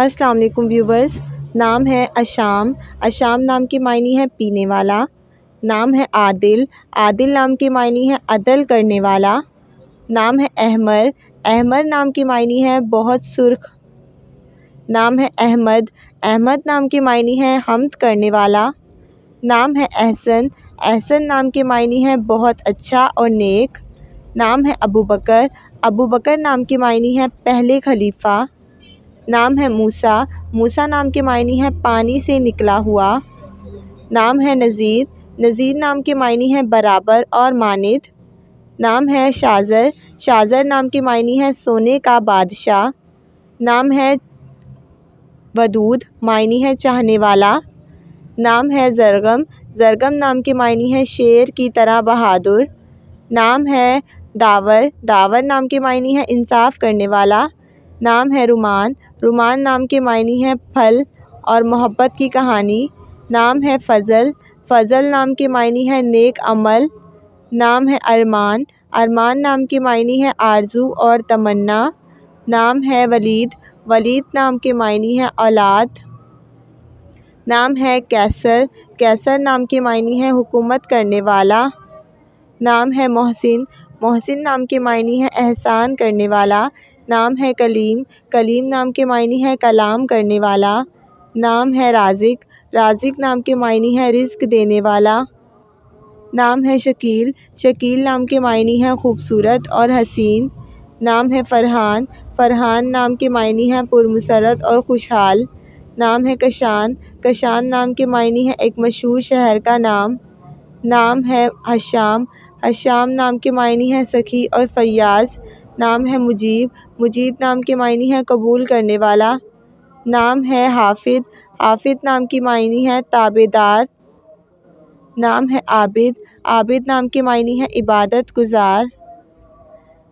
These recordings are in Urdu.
السلام علیکم ویورز۔ نام ہے اشام۔ اشام نام کے معنی ہے پینے والا۔ نام ہے عادل۔ عادل نام کے معنی ہے عدل کرنے والا۔ نام ہے احمر۔ احمر نام کے معنی ہے بہت سرخ۔ نام ہے احمد۔ احمد نام کے معنی ہے حمد کرنے والا۔ نام ہے احسن۔ احسن نام کے معنی ہے بہت اچھا اور نیک۔ نام ہے ابوبکر۔ ابوبکر نام کے معنی ہے پہلے خلیفہ۔ نام ہے موسیٰ۔ موسیٰ نام کے معنی ہے پانی سے نکلا ہوا۔ نام ہے نذیر۔ نذیر نام کے معنی ہے برابر اور مانند۔ نام ہے شازر۔ شازر نام کے معنی ہے سونے کا بادشاہ۔ نام ہے ودود، معنی ہے چاہنے والا۔ نام ہے زرغم۔ زرغم نام کے معنی ہے شیر کی طرح بہادر۔ نام ہے داور۔ داور نام کے معنی ہے انصاف کرنے والا۔ نام ہے رومان۔ رومان نام کے معنی ہے پھل اور محبت کی کہانی۔ نام ہے فضل۔ فضل نام کے معنی ہے نیک عمل۔ نام ہے ارمان۔ ارمان نام کے معنی ہے آرزو اور تمنا۔ نام ہے ولید۔ ولید نام کے معنی ہے اولاد۔ نام ہے قیصر۔ قیصر نام کے معنی ہے حکومت کرنے والا۔ نام ہے محسن۔ محسن نام کے معنی ہے احسان کرنے والا۔ نام ہے کلیم۔ کلیم نام کے معنی ہے کلام کرنے والا۔ نام ہے رازق۔ رازق نام کے معنی ہے رزق دینے والا۔ نام ہے شکیل۔ شکیل نام کے معنی ہے خوبصورت اور حسین۔ نام ہے فرحان۔ فرحان نام کے معنی ہے پرمسرت اور خوشحال۔ نام ہے کشان۔ کشان نام کے معنی ہے ایک مشہور شہر کا نام۔ نام ہے حشام۔ حشام نام کے معنی ہے سخی اور فیاض۔ نام ہے مجیب۔ مجیب نام کے معنی ہے قبول کرنے والا۔ نام ہے حافظ۔ حافظ نام کے معنی ہے تابعدار۔ نام ہے عابد۔ عابد نام کے معنی ہے عبادت گزار۔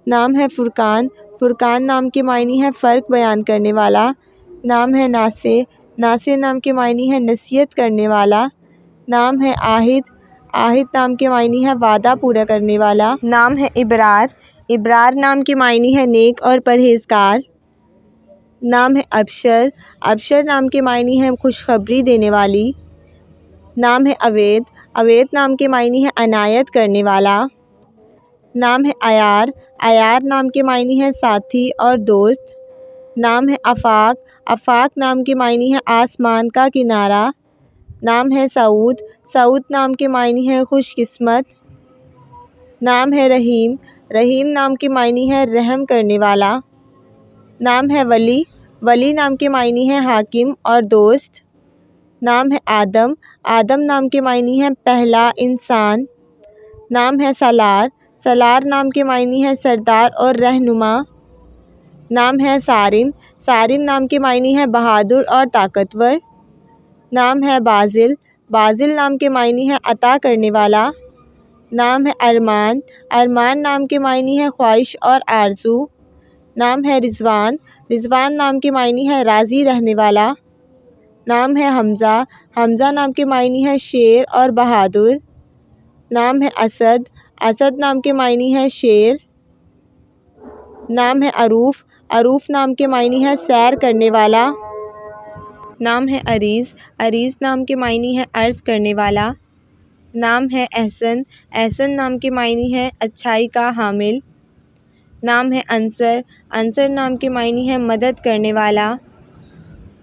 نام ہے فرقان۔ فرقان نام کے معنی ہے فرق بیان کرنے والا۔ نام ہے ناصح۔ ناصح نام کے معنی ہے نصیحت کرنے والا۔ نام ہے عاہد۔ عاہد نام کے معنی ہے وعدہ پورا کرنے والا۔ نام ہے ابرار۔ ابرار نام کے معنی ہے نیک اور پرہیزگار۔ نام ہے ابشر۔ ابشر نام کے معنی ہے خوشخبری دینے والی۔ نام ہے اوید۔ اوید نام کے معنی ہے عنایت کرنے والا۔ نام ہے عیار۔ عیار نام کے معنی ہے ساتھی اور دوست۔ نام ہے آفاق۔ آفاق نام کے معنی ہے آسمان کا کنارہ۔ نام ہے سعود۔ سعود نام کے معنی ہے خوش قسمت۔ نام ہے رحیم۔ رحیم نام کے معنی ہے رحم کرنے والا۔ نام ہے ولی۔ ولی نام کے معنی ہے حاکم اور دوست۔ نام ہے آدم۔ آدم نام کے معنی ہے پہلا انسان۔ نام ہے سالار۔ سالار نام کے معنی ہے سردار اور رہنما۔ نام ہے صارم۔ صارم نام کے معنی ہے بہادر اور طاقتور۔ نام ہے بازل۔ بازل نام کے معنی ہے عطا کرنے والا۔ نام ہے ارمان۔ ارمان نام کے معنی ہے خواہش اور آرزو۔ نام ہے رضوان۔ رضوان نام کے معنی ہے راضی رہنے والا۔ نام ہے حمزہ۔ حمزہ نام کے معنی ہے شیر اور بہادر۔ نام ہے اسد۔ اسد نام کے معنی ہے شیر۔ نام ہے عروف۔ عروف نام کے معنی ہے سیر کرنے والا۔ نام ہے عریض۔ عریض نام کے معنی ہے عرض کرنے والا۔ نام ہے احسن۔ احسن نام کے معنی ہے اچھائی کا حامل۔ نام ہے انصر۔ انصر نام کے معنی ہے مدد کرنے والا۔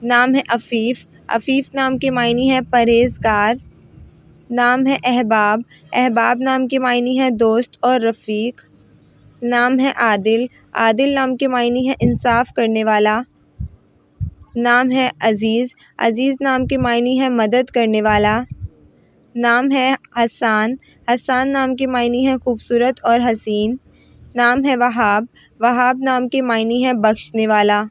نام ہے عفیف۔ عفیف نام کے معنی ہے پرہیزگار۔ نام ہے احباب۔ احباب نام کے معنی ہے دوست اور رفیق۔ نام ہے عادل۔ عادل نام کے معنی ہے انصاف کرنے والا۔ نام ہے عزیز۔ عزیز نام کے معنی ہے مدد کرنے والا۔ نام ہے حسان۔ حسان نام کے معنی ہے خوبصورت اور حسین۔ نام ہے وہاب۔ وہاب نام کے معنی ہے بخشنے والا۔